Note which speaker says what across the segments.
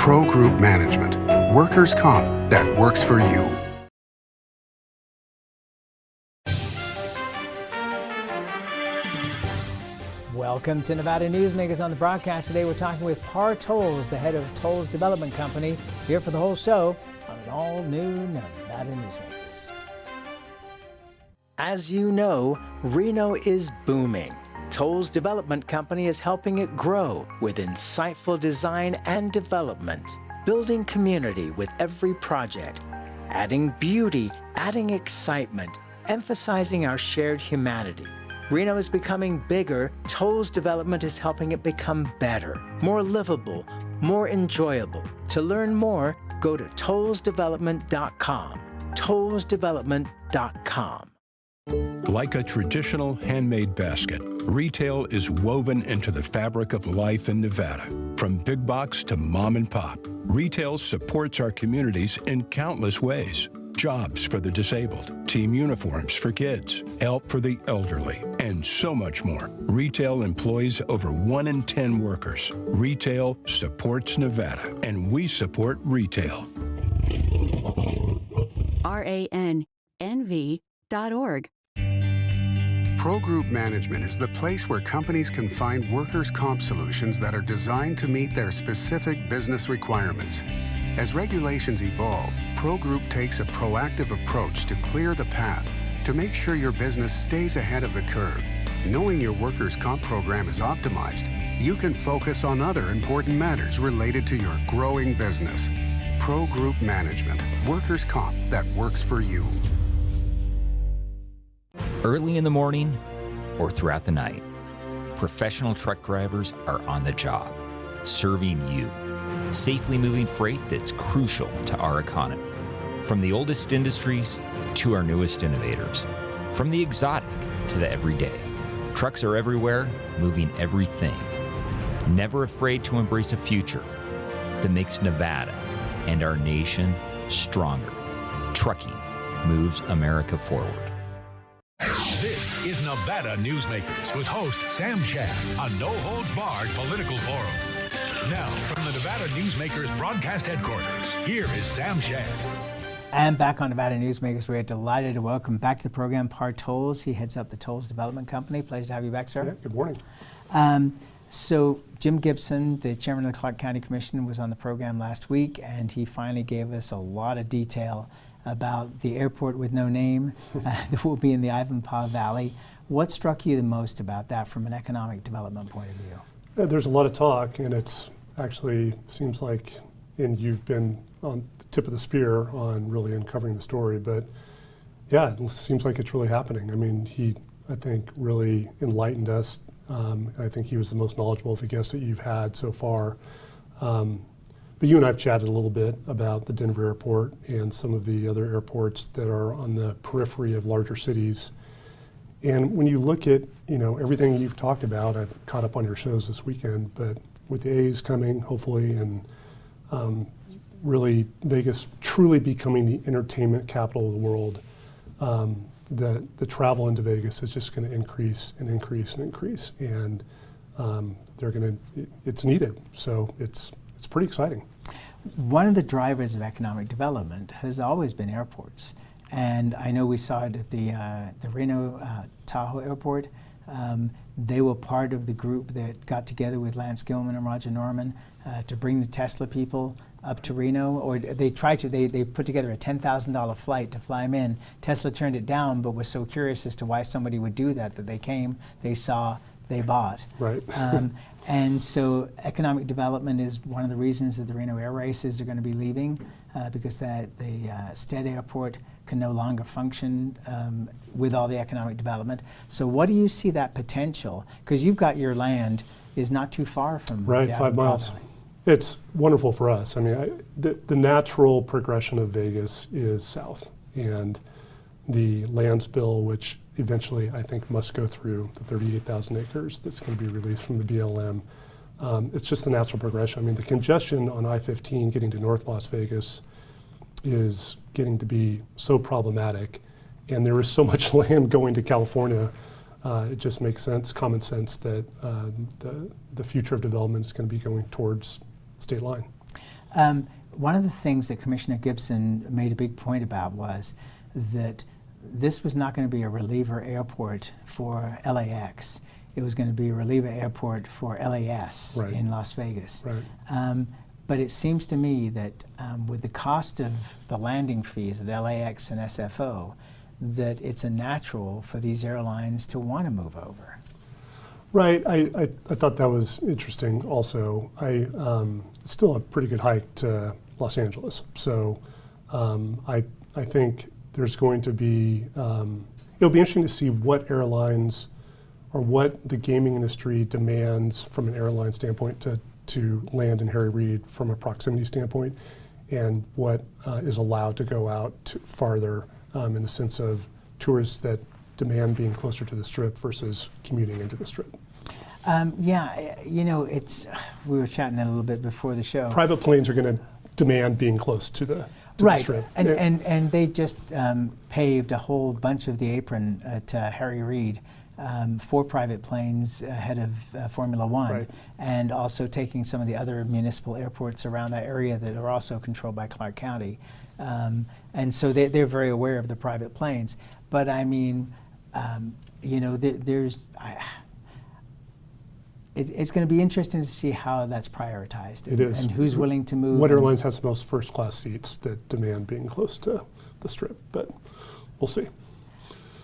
Speaker 1: Pro Group Management, workers' comp that works for you.
Speaker 2: Welcome to Nevada Newsmakers. On the broadcast today, we're talking with Par Tolles, the head of Tolles Development Company, here for the whole show on an all-new Nevada Newsmakers. As you know, Reno is booming. Tolles Development Company is helping it grow with insightful design and development, building community with every project, adding beauty, adding excitement, emphasizing our shared humanity. Reno is becoming bigger. Tolles Development is helping it become better, more livable, more enjoyable. To learn more, go to tollesdevelopment.com. tollesdevelopment.com.
Speaker 3: Like a traditional handmade basket, retail is woven into the fabric of life in Nevada. From big box to mom and pop, retail supports our communities in countless ways. Jobs for the disabled, team uniforms for kids, help for the elderly, and so much more. Retail employs over 1 in 10 workers. Retail supports Nevada, and we support retail.
Speaker 4: RANNV.org.
Speaker 1: Pro Group Management is the place where companies can find workers' comp solutions that are designed to meet their specific business requirements. As regulations evolve, Pro Group takes a proactive approach to clear the path to make sure your business stays ahead of the curve. Knowing your workers' comp program is optimized, you can focus on other important matters related to your growing business. Pro Group Management, workers' comp that works for you.
Speaker 5: Early in the morning or throughout the night, professional truck drivers are on the job, serving you, safely moving freight that's crucial to our economy. From the oldest industries to our newest innovators, from the exotic to the everyday. Trucks are everywhere, moving everything. Never afraid to embrace a future that makes Nevada and our nation stronger. Trucking moves America forward.
Speaker 6: This is Nevada Newsmakers with host Sam Shad, a no-holds-barred political forum. Now, from the Nevada Newsmakers broadcast headquarters, here is Sam Shad.
Speaker 2: And back on Nevada Newsmakers, we are delighted to welcome back to the program Par Tolles. He heads up the Tolles Development Company. Pleasure to have you back, sir.
Speaker 7: Yeah, good morning.
Speaker 2: So Jim Gibson, the chairman of the Clark County Commission, was on the program last week, and he finally gave us a lot of detail about the airport with no name that will be in the Ivanpah Valley. What struck you the most about that from an economic development point of view?
Speaker 7: There's a lot of talk, and it's actually seems like, and you've been on the tip of the spear on really uncovering the story, but yeah, it seems like it's really happening. I mean, he, I think, really enlightened us. And I think he was the most knowledgeable of the guests that you've had so far. But you and I have chatted a little bit about the Denver airport and some of the other airports that are on the periphery of larger cities. And when you look at, you know, everything you've talked about, I've caught up on your shows this weekend, but with the A's coming, hopefully, and really Vegas truly becoming the entertainment capital of the world, the travel into Vegas is just going to increase and increase and increase, and it's needed. So it's pretty exciting.
Speaker 2: One of the drivers of economic development has always been airports, and I know we saw it at the Reno Tahoe Airport. They were part of the group that got together with Lance Gilman and Roger Norman to bring the Tesla people up to Reno, or they tried to. They put together a $10,000 flight to fly them in. Tesla turned it down, but was so curious as to why somebody would do that they came, they saw, they bought.
Speaker 7: Right.
Speaker 2: And so economic development is one of the reasons that the Reno Air Races are going to be leaving, because the Stead Airport can no longer function with all the economic development. So what do you see that potential? Because you've got your land is not too far from
Speaker 7: right,
Speaker 2: the
Speaker 7: 5 miles. It's wonderful for us. I mean, the natural progression of Vegas is south, and the land spill, which eventually I think must go through the 38,000 acres that's going to be released from the BLM. It's just the natural progression. I mean, the congestion on I-15 getting to North Las Vegas is getting to be so problematic, and there is so much land going to California. It just makes sense, common sense, that the future of development is going to be going towards state line.
Speaker 2: One of the things that Commissioner Gibson made a big point about was that this was not going to be a reliever airport for LAX. It was going to be a reliever airport for LAS
Speaker 7: Right.
Speaker 2: in Las Vegas.
Speaker 7: Right.
Speaker 2: But it seems to me that with the cost of the landing fees at LAX and SFO, that it's a natural for these airlines to want to move over.
Speaker 7: Right. I thought that was interesting also. It's still a pretty good hike to Los Angeles. So I think there's going to be, it'll be interesting to see what airlines or what the gaming industry demands from an airline standpoint to land in Harry Reid from a proximity standpoint, and what is allowed to go out farther in the sense of tourists that demand being closer to the Strip versus commuting into the Strip.
Speaker 2: Yeah, you know, we were chatting a little bit before the show.
Speaker 7: Private planes are going to demand being close to the
Speaker 2: Right,
Speaker 7: Strip.
Speaker 2: and they just paved a whole bunch of the apron at Harry Reid for private planes ahead of Formula One,
Speaker 7: Right.
Speaker 2: and also taking some of the other municipal airports around that area that are also controlled by Clark County. And so they're very aware of the private planes. But I mean, you know, it's going to be interesting to see how that's prioritized.
Speaker 7: It is.
Speaker 2: And who's willing to move.
Speaker 7: What airlines has the most first-class seats that demand being close to the Strip? But we'll see.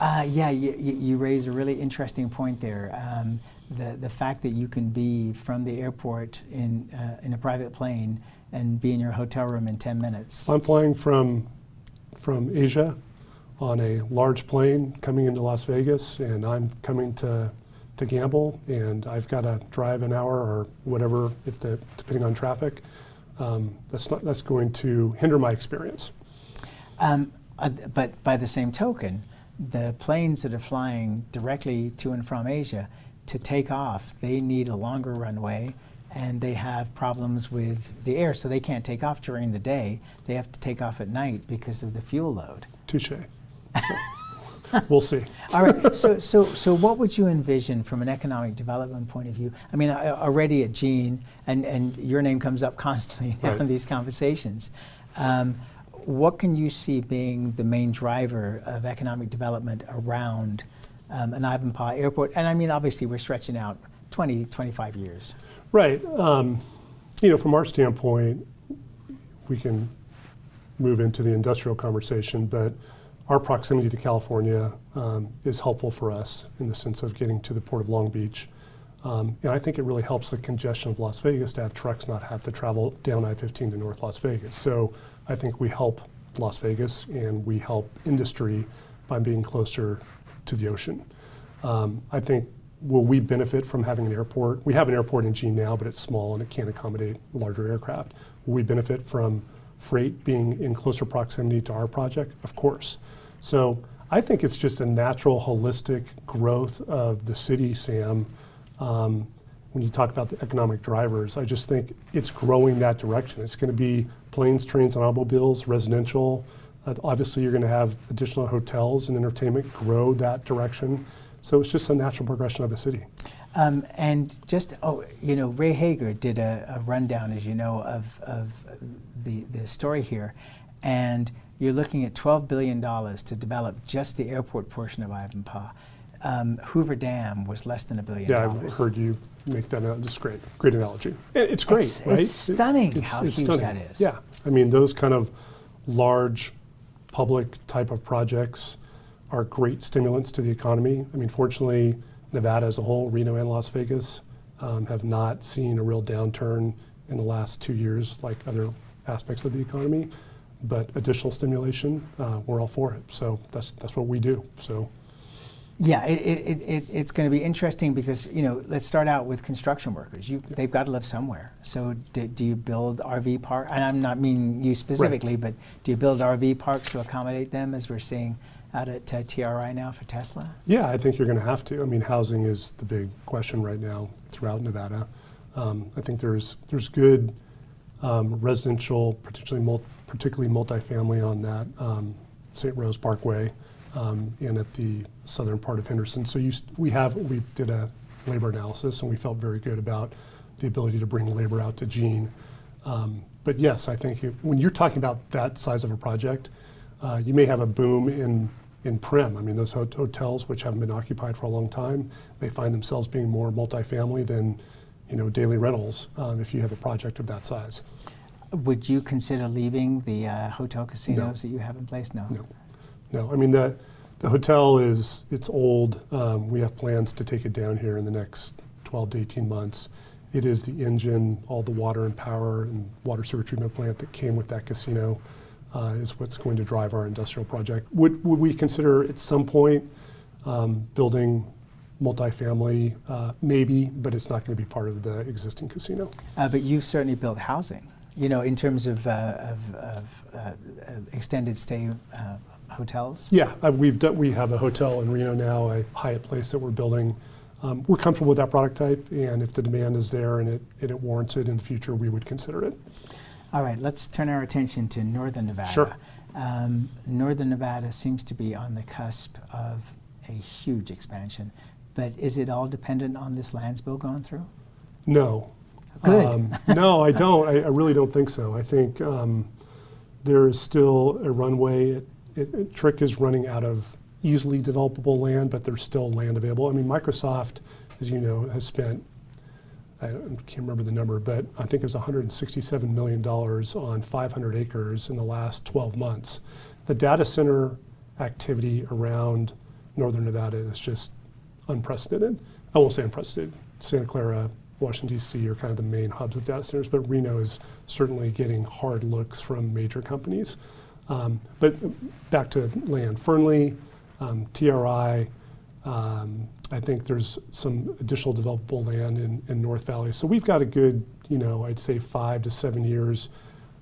Speaker 2: Yeah, you raise a really interesting point there. The fact that you can be from the airport in a private plane and be in your hotel room in 10 minutes.
Speaker 7: I'm flying from Asia on a large plane coming into Las Vegas, and I'm coming to gamble, and I've got to drive an hour or whatever, depending on traffic. That's going to hinder my experience.
Speaker 2: But by the same token, the planes that are flying directly to and from Asia, to take off, they need a longer runway, and they have problems with the air, so they can't take off during the day. They have to take off at night because of the fuel load.
Speaker 7: Touche. So, we'll see.
Speaker 2: All right. So what would you envision from an economic development point of view? I mean, already at Gene, and your name comes up constantly now in these conversations. What can you see being the main driver of economic development around an Ivanpah Airport? And I mean, obviously, we're stretching out 20, 25 years.
Speaker 7: Right. You know, from our standpoint, we can move into the industrial conversation, but our proximity to California is helpful for us in the sense of getting to the Port of Long Beach. And I think it really helps the congestion of Las Vegas to have trucks not have to travel down I-15 to North Las Vegas. So I think we help Las Vegas and we help industry by being closer to the ocean. I think, will we benefit from having an airport? We have an airport in Gene now, but it's small and it can't accommodate larger aircraft. Will we benefit from freight being in closer proximity to our project? Of course. So I think it's just a natural, holistic growth of the city, Sam. When you talk about the economic drivers, I just think it's growing that direction. It's going to be planes, trains, and automobiles, residential. Obviously, you're going to have additional hotels and entertainment grow that direction. So it's just a natural progression of the city.
Speaker 2: And just, you know, Ray Hager did a rundown, as you know, of the story here. And you're looking at $12 billion to develop just the airport portion of Ivanpah. Hoover Dam was less than $1 billion.
Speaker 7: Yeah, I've heard you make that. It's great. Great analogy. It's great, right?
Speaker 2: It's stunning how huge
Speaker 7: stunning.
Speaker 2: that is.
Speaker 7: Yeah. I mean, those kind of large public type of projects are great stimulants to the economy. I mean, fortunately, Nevada as a whole, Reno and Las Vegas, have not seen a real downturn in the last 2 years like other aspects of the economy. But additional stimulation, we're all for it. So that's what we do. So.
Speaker 2: Yeah, it's going to be interesting because, you know, let's start out with construction workers. They've got to live somewhere. So do you build RV parks? And I'm not meaning you specifically, but do you build RV parks to accommodate them, as we're seeing out at TRI now for Tesla?
Speaker 7: Yeah, I think you're going to have to. I mean, housing is the big question right now throughout Nevada. I think there's good residential, particularly multifamily on that St. Rose Parkway. And at the southern part of Henderson. So we did a labor analysis and we felt very good about the ability to bring labor out to Gene. but yes, I think when you're talking about that size of a project, you may have a boom in Prim. I mean, those hotels which haven't been occupied for a long time, they find themselves being more multifamily than, daily rentals if you have a project of that size.
Speaker 2: Would you consider leaving the hotel casinos
Speaker 7: No.
Speaker 2: that you have in place? No.
Speaker 7: No. I mean, the hotel it's old. We have plans to take it down here in the next 12 to 18 months. It is the engine, all the water and power and water sewer treatment plant that came with that casino is what's going to drive our industrial project. Would we consider at some point building multifamily? Maybe, but it's not going to be part of the existing casino.
Speaker 2: But you've certainly built housing, in terms of extended stay hotels.
Speaker 7: Yeah, we have a hotel in Reno now, a Hyatt Place that we're building. We're comfortable with that product type, and if the demand is there and it warrants it in the future, we would consider it.
Speaker 2: All right, let's turn our attention to Northern Nevada.
Speaker 7: Sure.
Speaker 2: Northern Nevada seems to be on the cusp of a huge expansion, but is it all dependent on this lands bill going through?
Speaker 7: No.
Speaker 2: Good.
Speaker 7: No, I don't. I really don't think so. I think there is still a runway. Trick is running out of easily developable land, but there's still land available. I mean, Microsoft, as you know, has spent, I can't remember the number, but I think it was $167 million on 500 acres in the last 12 months. The data center activity around Northern Nevada is just unprecedented. I won't say unprecedented. Santa Clara, Washington, D.C. are kind of the main hubs of data centers, but Reno is certainly getting hard looks from major companies. But back to land. Fernley, TRI, I think there's some additional developable land in North Valley. So we've got a good, I'd say 5 to 7 years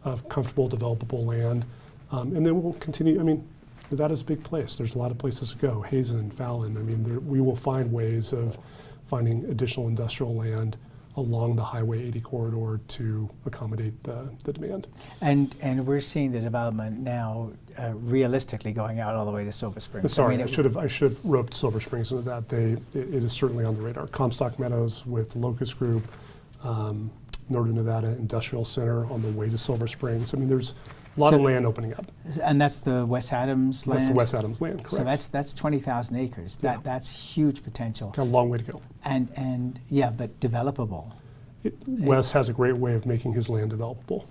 Speaker 7: of comfortable developable land. And then we'll continue. I mean, Nevada's a big place. There's a lot of places to go. Hazen, Fallon. I mean, we will find ways of finding additional industrial land along the Highway 80 corridor to accommodate the demand.
Speaker 2: And we're seeing the development now realistically going out all the way to Silver Springs.
Speaker 7: Sorry, I should have roped Silver Springs into that. It is certainly on the radar. Comstock Meadows with Locust Group, Northern Nevada Industrial Center on the way to Silver Springs. I mean, there's a lot of land opening up.
Speaker 2: And that's the West Adams land?
Speaker 7: That's the West Adams land, correct.
Speaker 2: So that's 20,000 acres. That's huge potential.
Speaker 7: Got a long way to go.
Speaker 2: And yeah, but developable.
Speaker 7: Wes has a great way of making his land developable.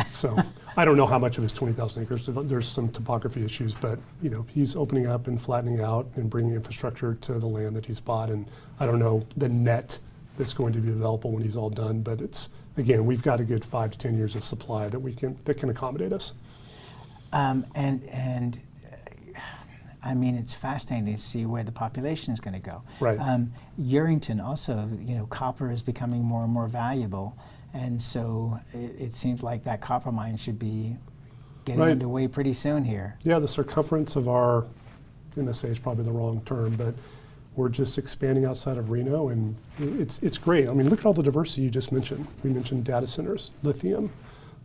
Speaker 7: So I don't know how much of his 20,000 acres. There's some topography issues, but he's opening up and flattening out and bringing infrastructure to the land that he's bought. And I don't know the net that's going to be developable when he's all done, but again, we've got a good 5 to 10 years of supply that can accommodate us.
Speaker 2: I mean, it's fascinating to see where the population is going to go.
Speaker 7: Right.
Speaker 2: Urington also, copper is becoming more and more valuable, and so it seems like that copper mine should be getting underway pretty soon here.
Speaker 7: Yeah, the circumference of our MSA is probably the wrong term, but we're just expanding outside of Reno, and it's great. I mean, look at all the diversity you just mentioned. We mentioned data centers, lithium,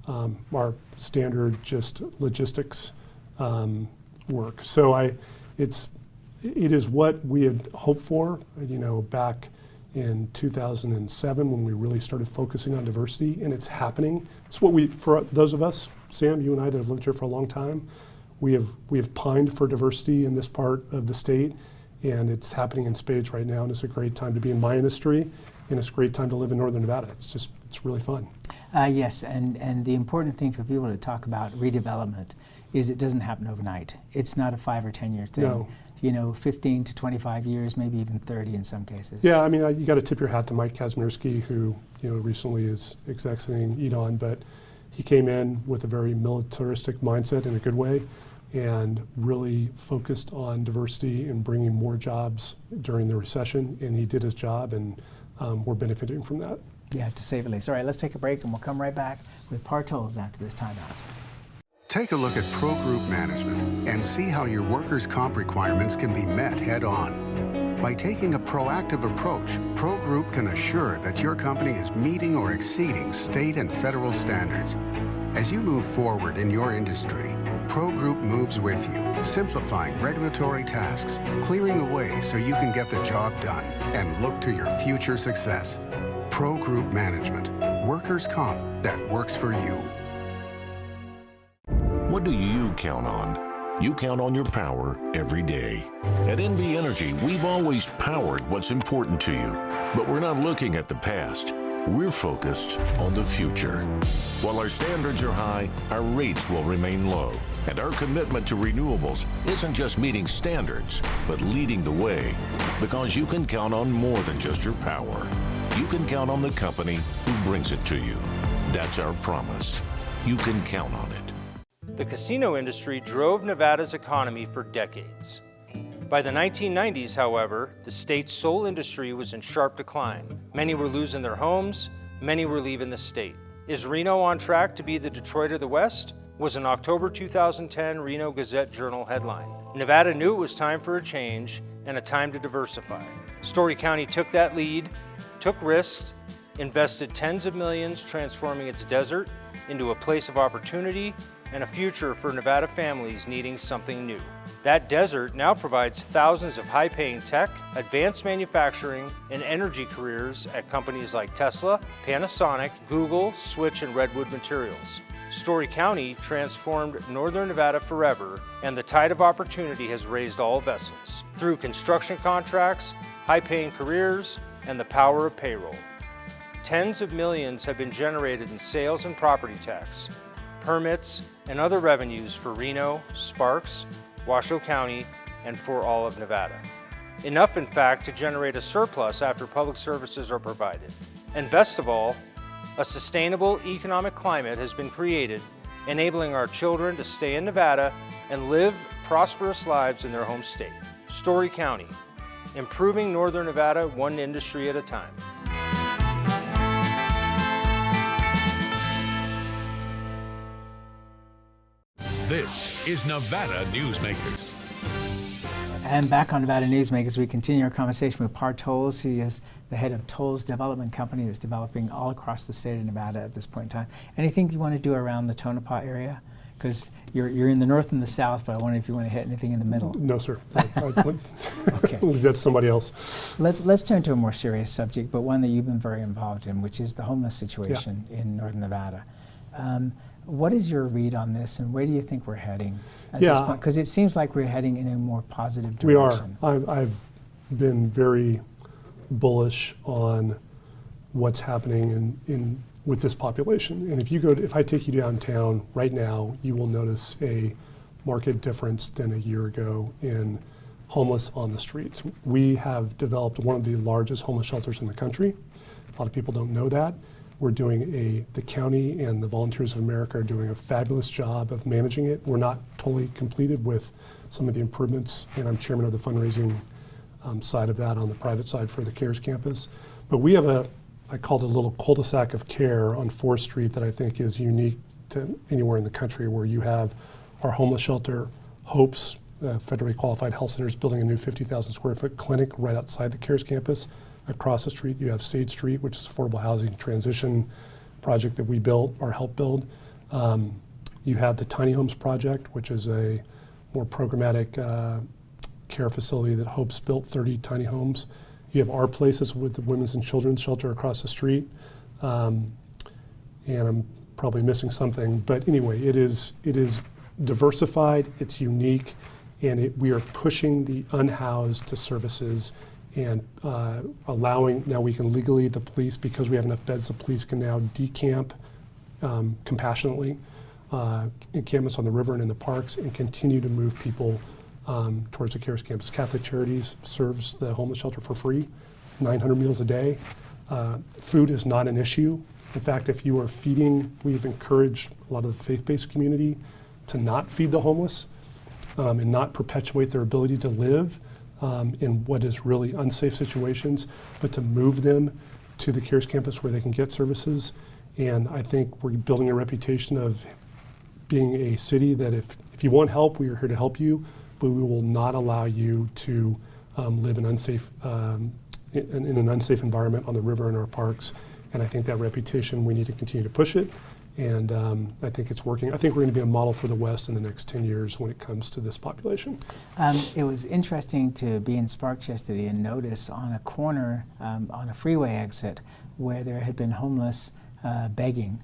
Speaker 7: our standard just logistics work. So it is what we had hoped for, back in 2007 when we really started focusing on diversity, and it's happening. It's what for those of us, Sam, you and I that have lived here for a long time, we have pined for diversity in this part of the state, and it's happening in spades right now, and it's a great time to be in my industry, and it's a great time to live in Northern Nevada. It's really fun.
Speaker 2: Yes, and the important thing for people to talk about redevelopment is it doesn't happen overnight. It's not a 5 or 10 year thing. No. 15 to 25 years, maybe even 30 in some cases.
Speaker 7: Yeah, I mean, you got to tip your hat to Mike Kazmierski, who recently is exiting Edon, but he came in with a very militaristic mindset in a good way, and really focused on diversity and bringing more jobs during the recession, and he did his job, and we're benefiting from that.
Speaker 2: Yeah, to say the least. All right, let's take a break, and we'll come right back with Partols after this timeout.
Speaker 1: Take a look at Pro Group Management and see how your workers' comp requirements can be met head-on. By taking a proactive approach, Pro Group can assure that your company is meeting or exceeding state and federal standards. As you move forward in your industry, Pro Group moves with you, simplifying regulatory tasks, clearing the way so you can get the job done and look to your future success. Pro Group Management, workers' comp that works for you.
Speaker 4: What do you count on? You count on your power every day. At NV Energy, we've always powered what's important to you, but we're not looking at the past. We're focused on the future. While our standards are high, our rates will remain low. And our commitment to renewables isn't just meeting standards, but leading the way. Because you can count on more than just your power. You can count on the company who brings it to you. That's our promise. You can count on it.
Speaker 8: The casino industry drove Nevada's economy for decades. By the 1990s, however, the state's sole industry was in sharp decline. Many were losing their homes, many were leaving the state. Is Reno on track to be the Detroit of the West? Was an October 2010 Reno Gazette-Journal headline. Nevada knew it was time for a change and a time to diversify. Story County took that lead, took risks, invested tens of millions transforming its desert into a place of opportunity and a future for Nevada families needing something new. That desert now provides thousands of high-paying tech, advanced manufacturing, and energy careers at companies like Tesla, Panasonic, Google, Switch, and Redwood Materials. Story County transformed northern Nevada forever, and the tide of opportunity has raised all vessels through construction contracts, high-paying careers, and the power of payroll. Tens of millions have been generated in sales and property tax, permits, and other revenues for Reno, Sparks, Washoe County, and for all of Nevada. Enough, in fact, to generate a surplus after public services are provided. And best of all, a sustainable economic climate has been created, enabling our children to stay in Nevada and live prosperous lives in their home state. Story County, improving northern Nevada one industry at a time.
Speaker 6: This is Nevada Newsmakers.
Speaker 2: And back on Nevada Newsmakers, we continue our conversation with Par Tolles. He is the head of Tolles Development Company that's developing all across the state of Nevada at this point in time. Anything you want to do around the Tonopah area? Because you're in the north and the south, but I wonder if you want to hit anything in the middle.
Speaker 7: No, sir.
Speaker 2: Okay.
Speaker 7: Leave that to somebody else.
Speaker 2: Let's turn to a more serious subject, but one that you've been very involved in, which is the homeless situation in northern Nevada. What is your read on this, and where do you think we're heading at this point? Because it seems like we're heading in a more positive direction.
Speaker 7: We are. I've been very bullish on what's happening with this population. And if I take you downtown right now, you will notice a marked difference than a year ago in homeless on the streets. We have developed one of the largest homeless shelters in the country. A lot of people don't know that. We're doing the county and the Volunteers of America are doing a fabulous job of managing it. We're not totally completed with some of the improvements, and I'm chairman of the fundraising side of that on the private side for the CARES campus. But we have I called it a little cul-de-sac of care on 4th Street that I think is unique to anywhere in the country, where you have our homeless shelter, Hopes, federally qualified health centers, building a new 50,000 square foot clinic right outside the CARES campus. Across the street, you have Sage Street, which is affordable housing transition project that we built or helped build. You have the Tiny Homes Project, which is a more programmatic care facility that Hope's built 30 tiny homes. You have our places with the Women's and Children's Shelter across the street. And I'm probably missing something, but anyway, it is diversified, it's unique, and we are pushing the unhoused to services and allowing, now we can legally, the police, because we have enough beds, the police can now decamp compassionately, encampments on the river and in the parks, and continue to move people towards the CARES campus. Catholic Charities serves the homeless shelter for free, 900 meals a day. Food is not an issue. In fact, if you are feeding, we've encouraged a lot of the faith-based community to not feed the homeless and not perpetuate their ability to live in what is really unsafe situations, but to move them to the CARES campus where they can get services. And I think we're building a reputation of being a city that if you want help, we are here to help you, but we will not allow you to live in an unsafe environment on the river in our parks. And I think that reputation, we need to continue to push it. And I think it's working. I think we're going to be a model for the West in the next 10 years when it comes to this population.
Speaker 2: It was interesting to be in Sparks yesterday and notice on a corner, on a freeway exit, where there had been homeless begging,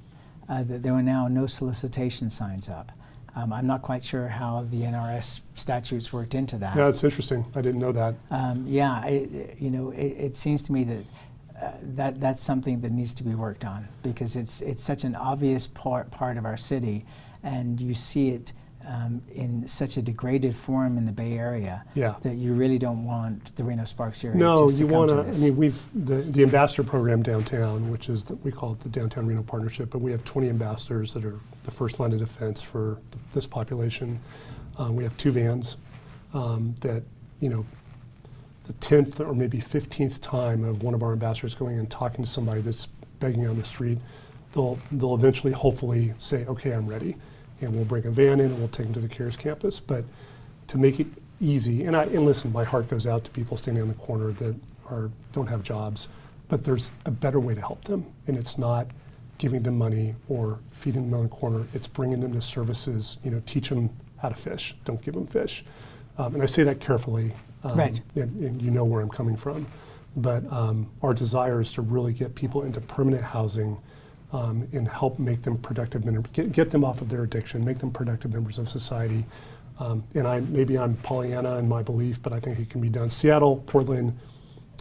Speaker 2: that there were now no solicitation signs up.
Speaker 9: I'm not quite sure how the NRS statutes worked into that.
Speaker 7: Yeah, it's interesting. I didn't know that.
Speaker 9: It seems to me that that's something that needs to be worked on, because it's such an obvious part of our city, and you see it in such a degraded form in the Bay Area that you really don't want the Reno Sparks area to succumb to this.
Speaker 7: I mean, we've the ambassador program downtown, which is we call it the Downtown Reno Partnership, but we have 20 ambassadors that are the first line of defense for this population. We have 2 vans that, the 10th or maybe 15th time of one of our ambassadors going and talking to somebody that's begging on the street, they'll eventually, hopefully, say, okay, I'm ready. And we'll bring a van in and we'll take them to the CARES campus. But to make it easy, and listen, my heart goes out to people standing on the corner that don't have jobs, but there's a better way to help them. And it's not giving them money or feeding them on the corner. It's bringing them to services, teach them how to fish, don't give them fish. And I say that carefully,
Speaker 9: right.
Speaker 7: and you know where I'm coming from. But our desire is to really get people into permanent housing and help make them productive members, get them off of their addiction, make them productive members of society. And maybe I'm Pollyanna in my belief, but I think it can be done. Seattle, Portland,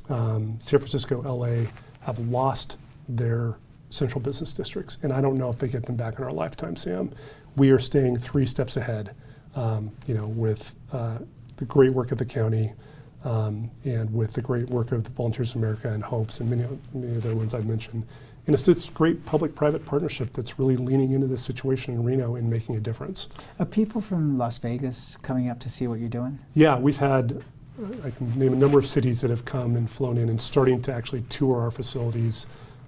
Speaker 7: San Francisco, LA have lost their central business districts, and I don't know if they get them back in our lifetime, Sam. We are staying 3 steps ahead, with the great work of the county and with the great work of the Volunteers of America and Hopes and many other ones I've mentioned. And it's this great public-private partnership that's really leaning into this situation in Reno and making a difference.
Speaker 9: Are people from Las Vegas coming up to see what you're doing?
Speaker 7: Yeah, we've had, I can name a number of cities that have come and flown in and starting to actually tour our facilities.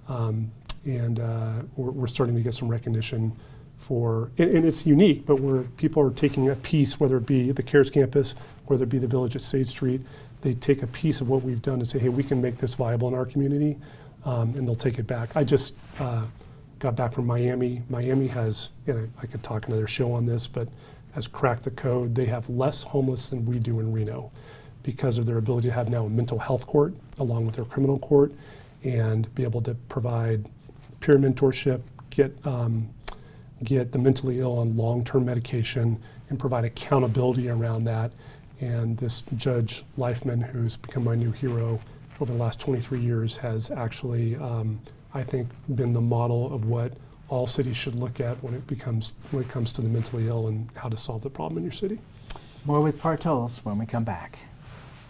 Speaker 7: We're starting to get some recognition for, and it's unique, but where people are taking a piece, whether it be the CARES campus, whether it be the Village at Sage Street, they take a piece of what we've done and say, hey, we can make this viable in our community. And they'll take it back. I just got back from Miami. Miami has, I could talk another show on this, but has cracked the code. They have less homeless than we do in Reno because of their ability to have now a mental health court along with their criminal court and be able to provide peer mentorship, get the mentally ill on long-term medication, and provide accountability around that. And this Judge Leifman, who's become my new hero over the last 23 years, has actually, I think, been the model of what all cities should look at when it comes to the mentally ill and how to solve the problem in your city.
Speaker 9: More with Partols when we come back.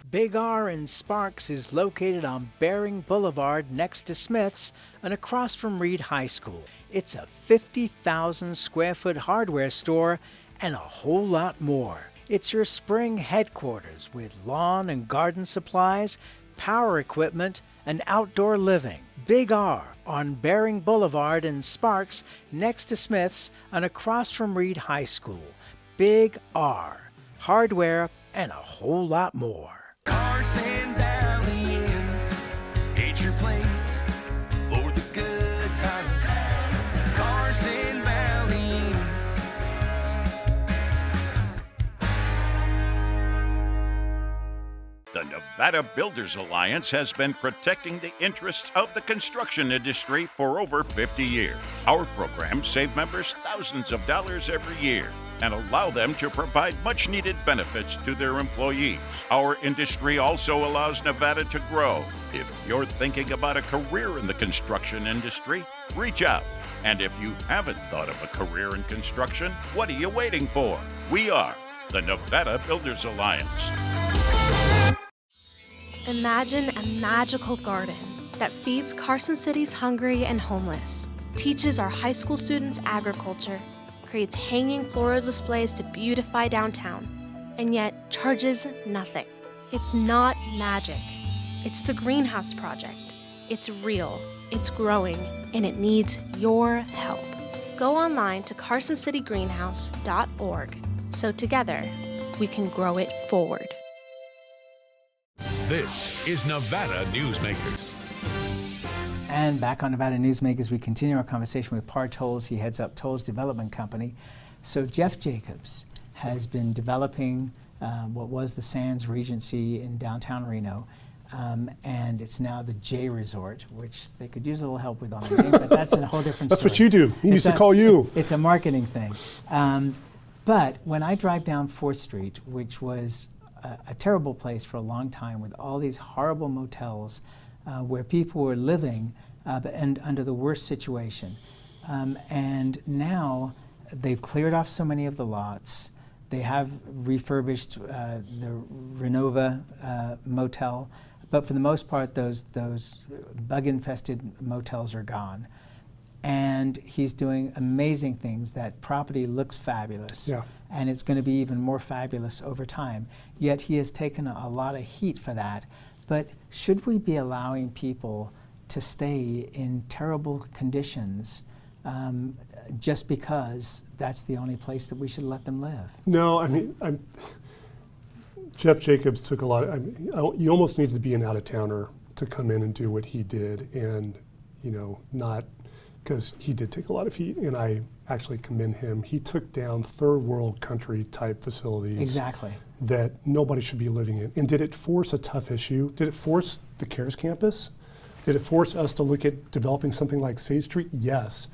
Speaker 2: Big R in Sparks is located on Bering Boulevard next to Smith's and across from Reed High School. It's a 50,000 square foot hardware store and a whole lot more. It's your spring headquarters with lawn and garden supplies, power equipment, and outdoor living. Big R on Bering Boulevard in Sparks next to Smith's and across from Reed High School. Big R, hardware and a whole lot more.
Speaker 10: Carson Valley Inn, it's your place for the good times. Carson Valley Inn.
Speaker 11: The Nevada Builders Alliance has been protecting the interests of the construction industry for over 50 years. Our programs save members thousands of dollars every year and allow them to provide much-needed benefits to their employees. Our industry also allows Nevada to grow. If you're thinking about a career in the construction industry, reach out. And if you haven't thought of a career in construction, what are you waiting for? We are the Nevada Builders Alliance.
Speaker 12: Imagine a magical garden that feeds Carson City's hungry and homeless, teaches our high school students agriculture, creates hanging floral displays to beautify downtown, and yet charges nothing. It's not magic. It's the Greenhouse Project. It's real, it's growing, and it needs your help. Go online to carsоncitygreenhouse.org so together we can grow it forward.
Speaker 6: This is Nevada Newsmakers.
Speaker 9: And back on Nevada Newsmakers, we continue our conversation with Par Tolles. He heads up Tolles Development Company. So Jeff Jacobs has been developing what was the Sands Regency in downtown Reno, and it's now the J Resort, which they could use a little help with on the name, but that's a whole different
Speaker 7: That's
Speaker 9: story.
Speaker 7: what you do. He used to call you.
Speaker 9: It's a marketing thing. But when I drive down 4th Street, which was a terrible place for a long time with all these horrible motels where people were living and under the worst situation. And now they've cleared off so many of the lots. They have refurbished the Renova motel, but for the most part, those bug-infested motels are gone. And he's doing amazing things. That property looks fabulous, and it's going to be even more fabulous over time. Yet he has taken a lot of heat for that. But should we be allowing people to stay in terrible conditions just because that's the only place that we should let them live?
Speaker 7: No, I mean, Jeff Jacobs took a lot of, you almost needed to be an out-of-towner to come in and do what he did, and, you know, not, because he did take a lot of heat, and I actually commend him. He took down third world country type facilities.
Speaker 9: Exactly.
Speaker 7: That nobody should be living in. And did it force a tough issue? Did it force the CARES campus? Did it force us to look at developing something like Sage Street? Yes.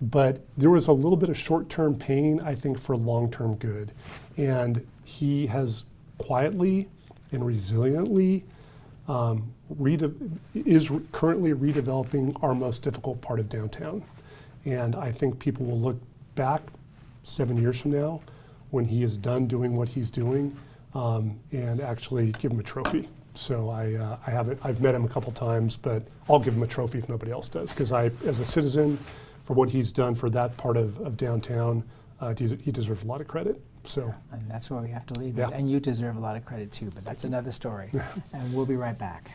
Speaker 7: But there was a little bit of short-term pain, I think, for long-term good. And he has quietly and resiliently is currently redeveloping our most difficult part of downtown. And I think people will look back 7 years from now when he is done doing what he's doing and actually give him a trophy. So I've met him a couple times, but I'll give him a trophy if nobody else does, because as a citizen, for what he's done for that part of downtown, he deserves a lot of credit. So,
Speaker 9: and that's where we have to leave it. And you deserve a lot of credit too, but that's another story. And we'll be right back.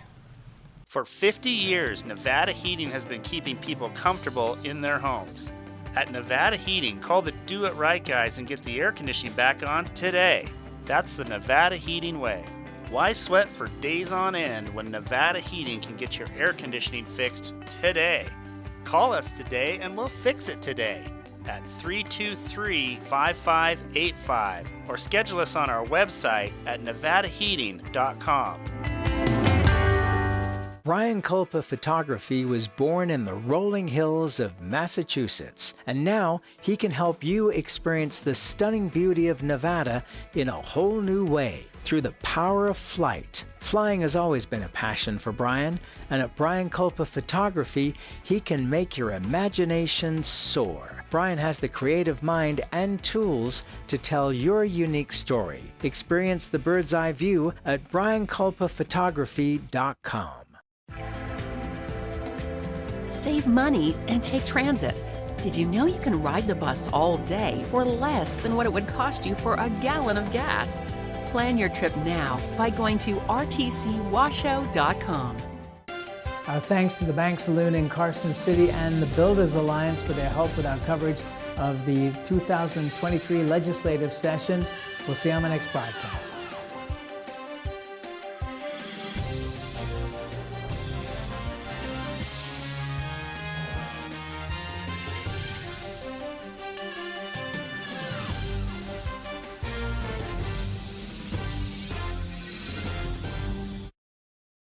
Speaker 13: For 50 years, Nevada Heating has been keeping people comfortable in their homes. At Nevada Heating, call the Do It Right guys and get the air conditioning back on today. That's the Nevada Heating way. Why sweat for days on end when Nevada Heating can get your air conditioning fixed today? Call us today and we'll fix it today at 323-5585 or schedule us on our website at nevadaheating.com.
Speaker 2: Brian Culpa Photography was born in the rolling hills of Massachusetts, and now he can help you experience the stunning beauty of Nevada in a whole new way through the power of flight. Flying has always been a passion for Brian, and at Brian Culpa Photography, he can make your imagination soar. Brian has the creative mind and tools to tell your unique story. Experience the bird's eye view at brianculpaphotography.com.
Speaker 14: Save money and take transit. Did you know you can ride the bus all day for less than what it would cost you for a gallon of gas? Plan your trip now by going to rtcwashoe.com.
Speaker 9: Our thanks to the Bank Saloon in Carson City and the Builders Alliance for their help with our coverage of the 2023 legislative session. We'll see you on the next broadcast.